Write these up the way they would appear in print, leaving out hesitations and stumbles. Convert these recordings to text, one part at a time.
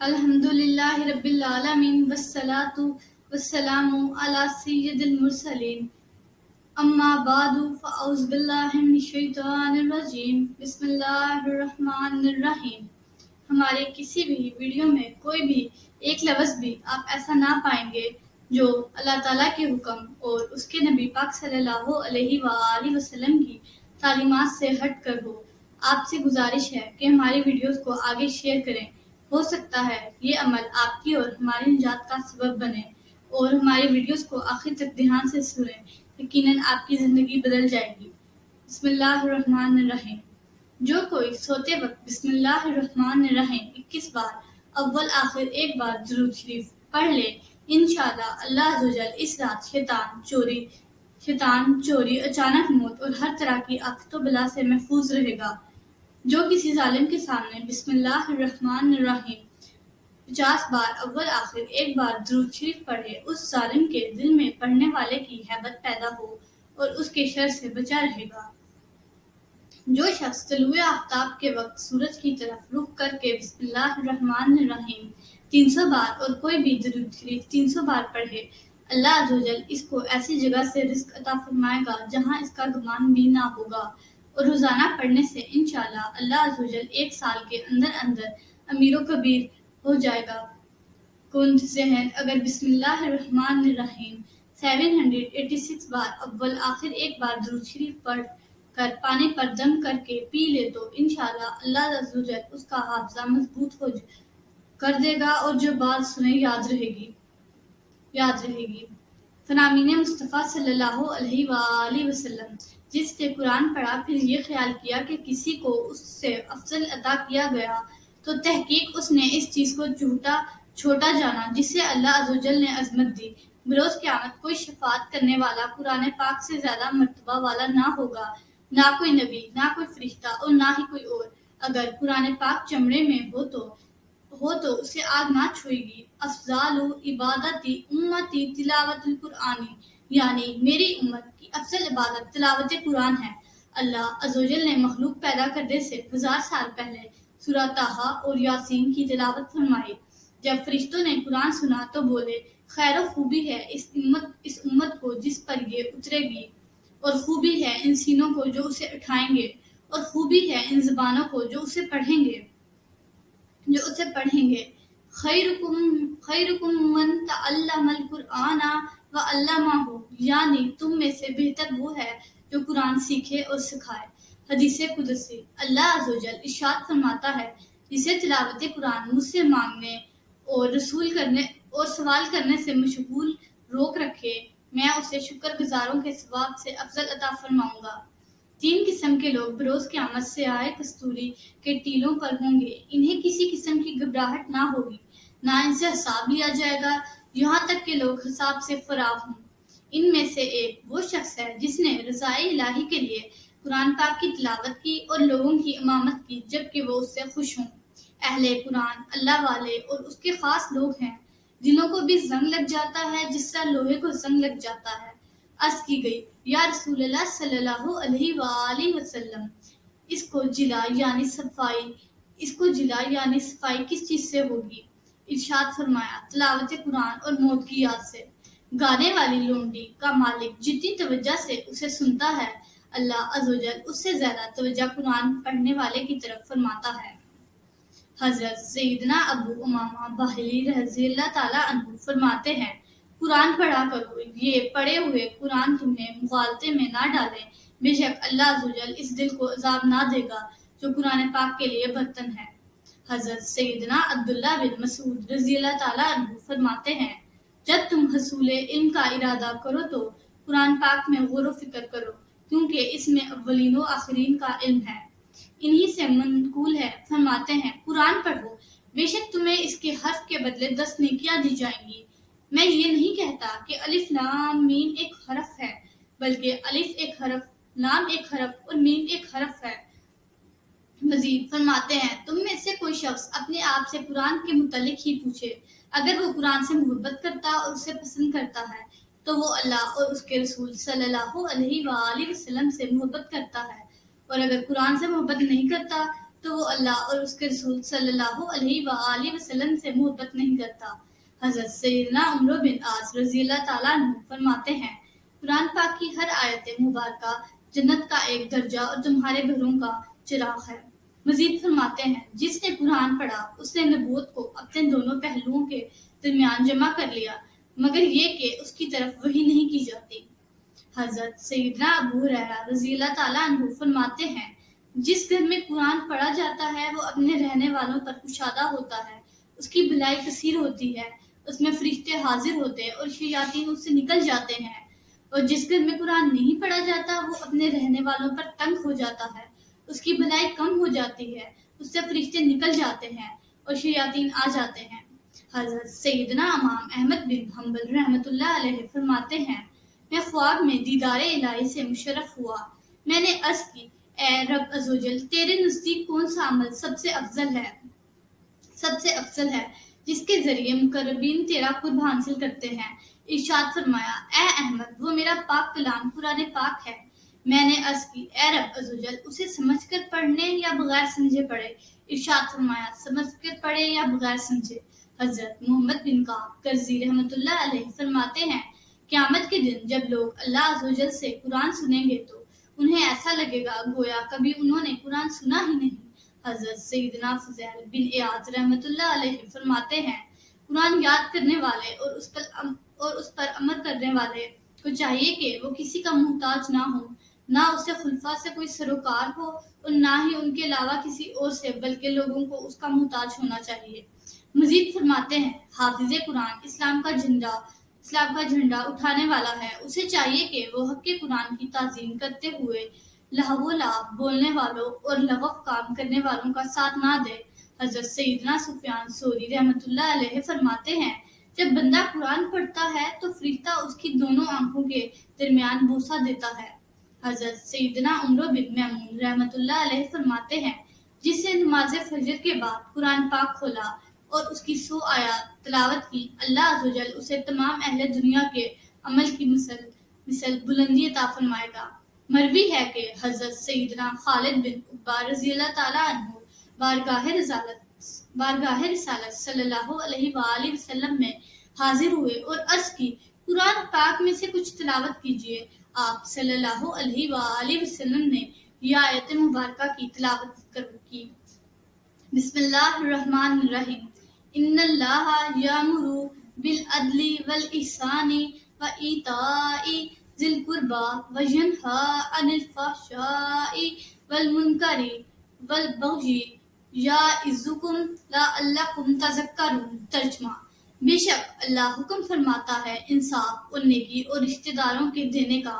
अल्हम्दुलिल्लाह रब्बिल आलमीन वस्सलातु वस्सलामु अला सय्यिदिल मुरसलीन अम्मा बादु फ़अऊज़ु बिल्लाहि मिनश शैतानिर रजीम बिस्मिल्लाहिर रहमानिर रहीम। हमारे किसी भी वीडियो में कोई भी एक लफ्ज़ भी आप ऐसा ना पाएंगे जो अल्लाह ताला के हुक्म और उसके नबी पाक सल्लल्लाहु अलैहि वसल्लम की तालीमात से हट कर हो। आपसे गुजारिश है कि हमारे वीडियोस को आगे शेयर करें। हो सकता है ये अमल आपकी और हमारी निजात का सबब बने और हमारे वीडियोस को आखिर तक ध्यान से सुनें, यकीनन आपकी ज़िंदगी बदल जाएगी। बिस्मिल्लाहिर्रहमानिर्रहीम। जो कोई सोते वक्त बिस्मिल्लाहिर्रहमानिर्रहीम 21 बार अव्वल आखिर एक बार दुरूद शरीफ पढ़ ले, इंशाअल्लाह अल्लाह अज़्ज़वजल इस रात शैतान चोरी, अचानक मौत और हर तरह की आफतों बला से महफूज रहेगा। जो किसी जालिम के सामने बिस्मिल्लाहिर्रहमानिर्रहीम 50 बार अव्वल आखिर एक बार दुरूद शरीफ पढ़े, उस जालिम के दिल में पढ़ने वाले की हैबत पैदा हो और उसके शर से बचा रहेगा। जो शख्स तलुए आफ्ताब के वक्त सूरज की तरफ रुख करके बिस्मिल्लाहिर्रहमानिर्रहीम 300 बार और कोई भी दुरूद शरीफ 300 बार पढ़े, अल्लाह अज़्ज़वजल इसको ऐसी जगह से रिज़्क अता फरमाएगा जहां इसका गुमान भी ना होगा और रोजाना पढ़ने से इंशाअल्लाह अल्लाह अज़्ज़वजल एक साल के अंदर अंदर अमीरो कबीर हो जाएगा। कुंद ज़हन अगर बिस्मिल्लाहिर्रहमानिर्रहीम 786 बार अव्वल आखिर एक बार दुरूद शरीफ पढ़ कर पानी पर दम करके पी ले तो इंशाअल्लाह अल्लाह अज़्ज़वजल उसका हाफ़िज़ा मजबूत कर देगा और जो बात सुने याद रहेगी। फनामीन मुस्तफ़ा सल्लल्लाहु अलैहि वसल्लम जिसने कुरान पढ़ा फिर ये ख्याल किया कि किसी को उससे अफजल अता किया गया तो तहकीक उसने इस चीज़ को छोटा जाना जिसे अल्लाह अज़्ज़वजल ने अज़मत दी। बरोज़ क़यामत कोई शफ़ाअत करने वाला कुरान पाक से ज़्यादा मर्तबा वाला ना होगा, ना कोई नबी, ना कोई फरिश्ता और ना ही कोई और। अगर कुरान पाक चमड़े में हो तो उसे आग ना छुएगी। अफ़ज़ालु इबादती उम्मती तिलावतुल कुरआनी, यानी मेरी उम्मत की अफजल इबादत तिलावत कुरान है। अल्लाह अज़्ज़वजल ने मखलूक पैदा करने से 1000 साल पहले सूरह ताहा और यासीन की तिलावत फरमाई। जब फरिश्तों ने कुरान सुना तो बोले, खैर खूबी है इस उम्मत को जिस पर ये उतरेगी, और खूबी है इन सीनों को जो उसे उठाएंगे, और खूबी है इन ज़बानों को जो उसे पढ़ेंगे। खैरुकुम मन तअल्लमल कुरआना व अल्लमहु, यानी तुम में से बेहतर वो है जो कुरान सीखे और सिखाए। हदीस कुदसी अल्लाह अज़्ज़वजल इरशाद फरमाता है, जिसे तिलावत कुरान मुझसे मांगने और सवाल करने से मशगूल रोक रखे, मैं उसे शुक्रगुजारों के सवाब से अफजल अता फरमाऊंगा। 3 किस्म के लोग बरोज़ क़यामत से आए कस्तूरी के टीलों पर होंगे। इन्हें किसी किस्म की घबराहट ना होगी, ना इनसे हिसाब लिया जाएगा, यहाँ तक के लोग हिसाब से फरार हों। इनमें से एक वो शख्स है जिसने रज़ाए इलाही के लिए कुरान पाक की तिलावत की और लोगों की इमामत की, जबकि वो उससे खुश हों। अहले कुरान अल्लाह वाले और उसके खास लोग हैं जिन्हों को भी जंग लग जाता है जिस तरह लोहे को जंग लग जाता है। अर्ज़ की गई, या रसूलल्लाह सल्लल्लाहु अलैहि वसल्लम, इसको जिला यानी सफाई किस चीज से होगी? इरशाद फरमाया, तिलावत कुरान और मौत की याद से। गाने वाली लोंडी का मालिक जितनी तवज्जो से उसे सुनता है, अल्लाह अज़्ज़वजल उससे ज्यादा तवज्जो कुरान पढ़ने वाले की तरफ फरमाता है। हज़रत सैयदना अबू उमामा बाहिली रज़ियल्लाहु ताला अन्हु फरमाते हैं, कुरान पढ़ा करो, ये पढ़े हुए कुरान तुम्हें मुगालते में ना डालें। बेशक अल्लाह अज़्ज़वजल इस दिल को अज़ाब ना देगा जो कुरान पाक के लिए बर्तन है। हज़रत सैयदना अब्दुल्लाह बिन मसूद रज़ियल्लाहु ताला अन्हु फरमाते हैं, जब तुम हसूले इल्म का इरादा करो तो कुरान पाक में गौर फिक्र करो, क्योंकि इसमें अव्वलीन व आखिरीन का इल्म है। इन्हीं से मनकूल है, फरमाते हैं, कुरान पढ़ो, बेशक तुम्हें इसके हर्फ के बदले 10 नेकियां दी जाएंगी। मैं ये नहीं कहता कि अलिफ लाम मीम एक हरफ है, बल्कि अलिफ एक हरफ, लाम एक हरफ और मीम एक हरफ है। मजीद फरमाते हैं, तुम में से कोई शख्स अपने आप से कुरान के मुतालिक ही पूछे। अगर वो कुरान से मोहब्बत करता और उसे पसंद करता है तो वो अल्लाह और उसके रसूल सल्लल्लाहु अलैहि वसल्लम से मोहब्बत करता है, और अगर कुरान से मोहब्बत नहीं करता تو وہ اللہ اور اس کے رسول صلی اللہ علیہ وآلہ وسلم سے محبت نہیں کرتا۔ حضرت سیدنا عمرو بن عاص رضی اللہ تعالیٰ عنہ فرماتے ہیں، قرآن پاک کی ہر آیت مبارکہ جنت کا ایک درجہ اور تمہارے گھروں کا چراغ ہے۔ مزید فرماتے ہیں، جس نے قرآن پڑھا اس نے نبوت کو اپنے دونوں پہلوؤں کے درمیان جمع کر لیا، مگر یہ کہ اس کی طرف وحی نہیں کی جاتی۔ حضرت سیدنا ابو ہریرہ رضی اللہ تعالیٰ عنہ فرماتے ہیں، جس گھر میں قرآن پڑھا جاتا ہے وہ اپنے رہنے والوں پر کشادہ ہوتا ہے، اس کی بھلائی کثیر ہوتی ہے، اس میں فرشتے حاضر ہوتے اور شیاطین اس سے نکل جاتے ہیں، اور جس گھر میں قرآن نہیں پڑھا جاتا وہ اپنے رہنے والوں پر تنگ ہو جاتا ہے، اس کی بھلائی کم ہو جاتی ہے، اس سے فرشتے نکل جاتے ہیں اور شیاطین آ جاتے ہیں۔ حضرت سیدنا امام احمد بن حنبل رحمۃ اللہ علیہ فرماتے ہیں، میں خواب میں دیدار الہی سے مشرف ہوا، میں نے عرض کی، اے رب عزوجل، تیرے نزدیک کون سا عمل سب سے افضل ہے جس کے ذریعے مقربین تیرا قرب حاصل کرتے ہیں؟ ارشاد فرمایا، اے احمد، وہ میرا پاک کلام قرآن پاک ہے۔ میں نے عرض کی، اے رب عزوجل، اسے سمجھ کر پڑھنے یا بغیر سمجھے پڑھے؟ ارشاد فرمایا، سمجھ کر پڑھے یا بغیر سمجھے۔ حضرت محمد بن کعب قرظی رحمۃ اللہ علیہ فرماتے ہیں، قیامت کے دن جب لوگ اللہ عزوجل سے قرآن سنیں گے تو انہیں ایسا لگے گا گویا کبھی انہوں نے قرآن سنا ہی نہیں۔ حضرت سیدنا فضیل بن عیاض رحمۃ اللہ علیہ فرماتے ہیں، قرآن یاد کرنے والے اور اس پر عمل کرنے والے کو چاہیے کہ وہ کسی کا محتاج نہ ہو، نہ اسے خلفاء سے کوئی سروکار ہو اور نہ ہی ان کے علاوہ کسی اور سے، بلکہ لوگوں کو اس کا محتاج ہونا چاہیے۔ مزید فرماتے ہیں، حافظ قرآن اسلام کا جھنڈا اٹھانے والا ہے، اسے چاہیے کہ وہ حق قرآن کی تعظیم کرتے ہوئے لہو و لعب بولنے والوں اور لغو کام کرنے والوں کا ساتھ نہ دے۔ حضرت سیدنا سفیان ثوری رحمۃ اللہ علیہ فرماتے ہیں، جب بندہ قرآن پڑھتا ہے تو فرشتہ اس کی دونوں آنکھوں کے درمیان بوسہ دیتا ہے۔ حضرت سیدنا عمرو بن میمون رحمۃ اللہ علیہ فرماتے ہیں، جس نے نماز فجر کے بعد قرآن پاک کھولا اور اس کی 100 آیات تلاوت کی، اللہ عزوجل اسے تمام اہل دنیا کے عمل کی مثل بلندی عطا فرمائے گا۔ مروی ہے کہ حضرت سیدنا خالد بن عقبہ رضی اللہ تعالیٰ عنہ بارگاہ رسالت صلی اللہ علیہ وآلہ وسلم میں حاضر ہوئے اور عرض کی، قرآن پاک میں سے کچھ تلاوت کیجیے۔ آپ صلی اللہ علیہ وآلہ وسلم نے یہ آیت مبارکہ کی تلاوت کی، بسم اللہ الرحمن الرحیم، ان اللہ یامر بالعدل والاحسان وایتاء ذی القربى وینہی عن الفحشاء والمنکر والبغی یعظکم لعلکم تذکرون۔ ترجمہ، بے شک اللہ حکم فرماتا ہے انصاف اور نیکی اور رشتہ داروں کے دینے کا،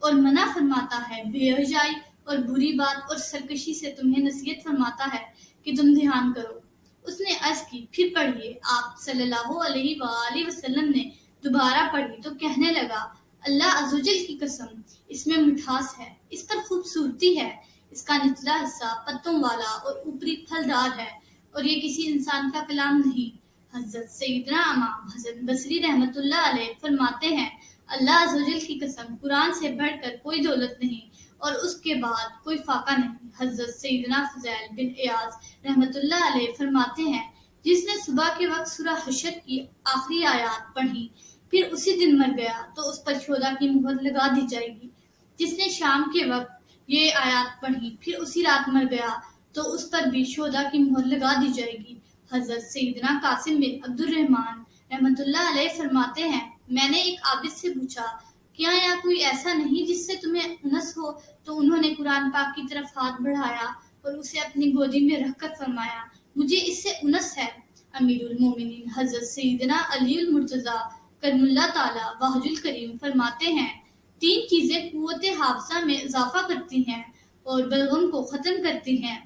اور منع فرماتا ہے بے حیائی اور بری بات اور سرکشی سے، تمہیں نصیحت فرماتا ہے کہ تم دھیان کرو۔ اس نے عرض کی، پھر پڑھیے۔ آپ صلی اللہ علیہ وآلہ وسلم نے دوبارہ پڑھی تو کہنے لگا، اللہ عزوجل کی قسم، اس میں مٹھاس ہے، اس پر خوبصورتی ہے، اس کا نچلا حصہ پتوں والا اور اوپری پھلدار ہے، اور یہ کسی انسان کا کلام نہیں۔ حضرت سیدنا امام حسن بصری رحمۃ اللہ علیہ فرماتے ہیں، اللہ عزوجل کی قسم، قرآن سے بڑھ کر کوئی دولت نہیں اور اس کے بعد کوئی فاقہ نہیں۔ حضرت سیدنا فضیل بن عیاض رحمۃ اللہ علیہ فرماتے ہیں، جس نے صبح کے وقت سورہ حشر کی آخری آیات پڑھی پھر اسی دن مر گیا تو اس پر شہداء کی مہر لگا دی جائے گی۔ جس نے شام کے وقت یہ آیات پڑھی پھر اسی رات مر گیا تو اس پر بھی شہداء کی مہر لگا دی جائے گی۔ حضرت سیدنا قاسم بن عبد الرحمن رحمۃ اللہ علیہ فرماتے ہیں، میں نے ایک عابد سے پوچھا، کیا یہاں کوئی ایسا نہیں جس سے تمہیں انس ہو؟ تو انہوں نے قرآن پاک کی طرف ہاتھ بڑھایا اور اسے اپنی گودی میں رکھ کر فرمایا، مجھے اس سے انس ہے۔ امیر المومنین حضرت سیدنا علی المرتضیٰ کرم اللہ تعالی وجہ الکریم فرماتے ہیں، 3 چیزیں قوت حافظہ میں اضافہ کرتی ہیں اور بلغم کو ختم کرتی ہیں: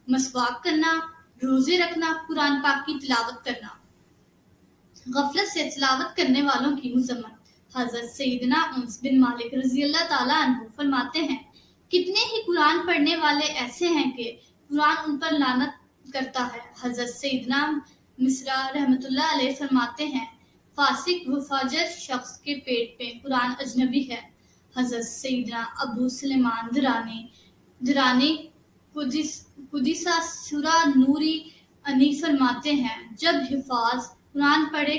مسواک کرنا، روزے رکھنا، قرآن پاک کی تلاوت کرنا۔ غفلت سے تلاوت کرنے والوں کی مذمت۔ حضرت سیدنا انس بن مالک رضی اللہ تعالیٰ عنہ فرماتے ہیں، کتنے ہی قرآن پڑھنے والے ایسے ہیں کہ قرآن ان پر لعنت کرتا ہے۔ حضرت سیدنا مصرع رحمۃ اللہ علیہ فرماتے ہیں، فاسق و فاجر شخص کے پیٹ میں قرآن اجنبی ہے۔ حضرت سیدنا ابو سلیمان درانی कुदिसा सुरा नूरी अनी फरमाते हैं, जब हुफाज कुरान पढ़ने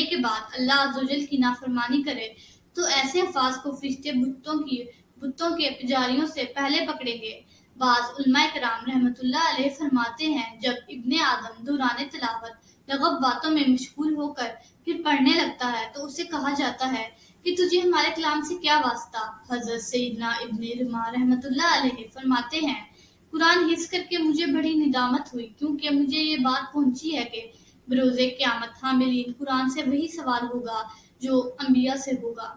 के बाद अल्लाह अज़्ज़वजल की नाफरमानी करे तो ऐसे हफाज को फरिश्ते बुतों के पुजारियों से पहले पकड़ेंगे। बाज़ उलमाए किराम रहमतुल्लाह अलैह फरमाते हैं, जब इब्ने आदम दौरान तिलावत लगब बातों में मशगूल होकर फिर पढ़ने लगता है तो उसे कहा जाता है कि तुझे हमारे कलाम से क्या वास्ता। हजरत सैयदना इब्ने रुमा रहमतुल्लाह अलैह फरमाते हैं, कुरान हिफ्ज़ करके मुझे बड़ी निदामत हुई, क्योंकि मुझे ये बात पहुंची है कि बरोज़े क़यामत हामिलीन कुरान से वही सवाल होगा जो अंबिया से होगा।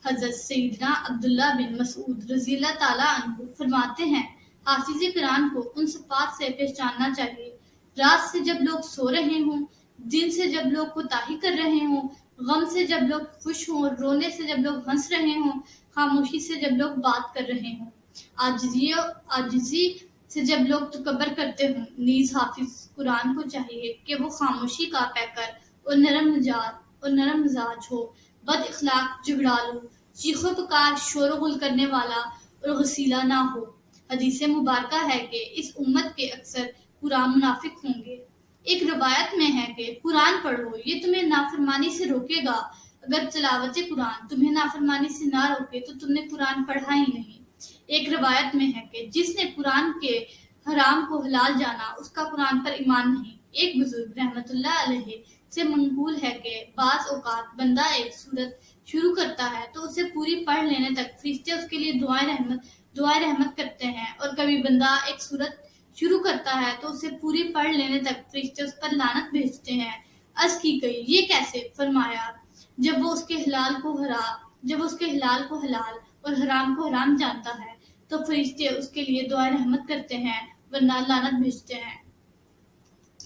हजरत सैयदना अब्दुल्लाह बिन मसूद रज़ियल्लाहु ताला अन्हु फरमाते हैं, हाफिज़े कुरान को उन सिफ़ात से पहचानना चाहिए, रात से जब लोग सो रहे हों, दिन से जब लोग कोताही कर रहे हों, गम से जब लोग खुश हों, रोने से जब लोग हंस रहे हों, खामोशी से जब लोग बात कर रहे हों, आजिज़ी से जब लोग तकब्बर करते हों। नीज़ हाफिज़ कुरान को चाहिए कि वो खामोशी का पैकर और नरम मिजाज हो, बद इखलाक झगड़ालू, चीखो पुकार शोर गुल करने वाला और गसीला ना हो। हदीस मुबारका है कि इस उम्मत के अक्सर कुरान मुनाफिक होंगे। एक रवायत में है कि कुरान पढ़ो, ये तुम्हें नाफरमानी से रोकेगा। अगर तिलावत कुरान तुम्हें नाफरमानी से ना रोके तो तुमने कुरान पढ़ा ही नहीं। एक रवायत में है कि जिसने कुरान के हराम को हलाल जाना, उसका कुरान पर ईमान नहीं। एक बुजुर्ग रहमतुल्लाह अलैह से मंकूल है कि बाज़ औकात बंदा एक सूरत शुरू करता है तो उसे पूरी पढ़ लेने तक फरिश्ते उसके लिए दुआए रहमत करते हैं, और कभी बंदा एक सूरत शुरू करता है तो उसे पूरी पढ़ लेने तक फरिश्ते उस पर लानत भेजते हैं। अर्ज़ की गई, ये कैसे? फरमाया, जब वो उसके हिलाल को हलाल और हराम को हराम जानता है तो फरिश्ते उसके लिए दुआ रहमत करते हैं वरना लानत भेजते हैं।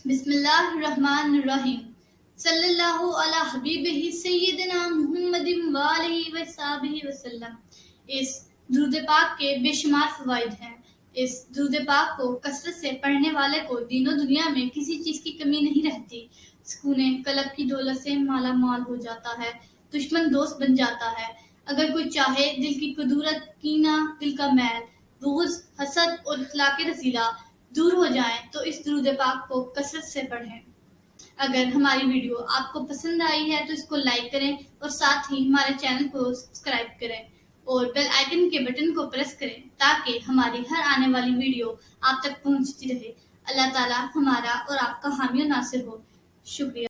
बिस्मिल्लाहिर्रहमानिर्रहीम। सल्लल्लाहु अला हबीबिही सय्यिदना मुहम्मदिन व आलिहि व सहाबिहि वसल्लम। इस दुरूद पाक के बेशुमार फवाइद हैं। इस दुरूद पाक को कसरत से पढ़ने वाले को दीनो दुनिया में किसी चीज की कमी नहीं रहती। सुकूने कल्ब की दौलत से माला माल हो जाता है, दुश्मन दोस्त बन जाता है। अगर कोई चाहे दिल की कुदूरत, कीना, दिल का मैल, बुग़्ज़, हसद और इख़्लाक़ रज़ीला दूर हो जाएं तो इस दुरूद पाक को कसरत से पढ़ें। अगर हमारी वीडियो आपको पसंद आई है तो इसको लाइक करें और साथ ही हमारे चैनल को सब्सक्राइब करें और बेल आइकन के बटन को प्रेस करें ताकि हमारी हर आने वाली वीडियो आप तक पहुंचती रहे। अल्लाह ताला हमारा और आपका हामी और नासिर हो। शुक्रिया।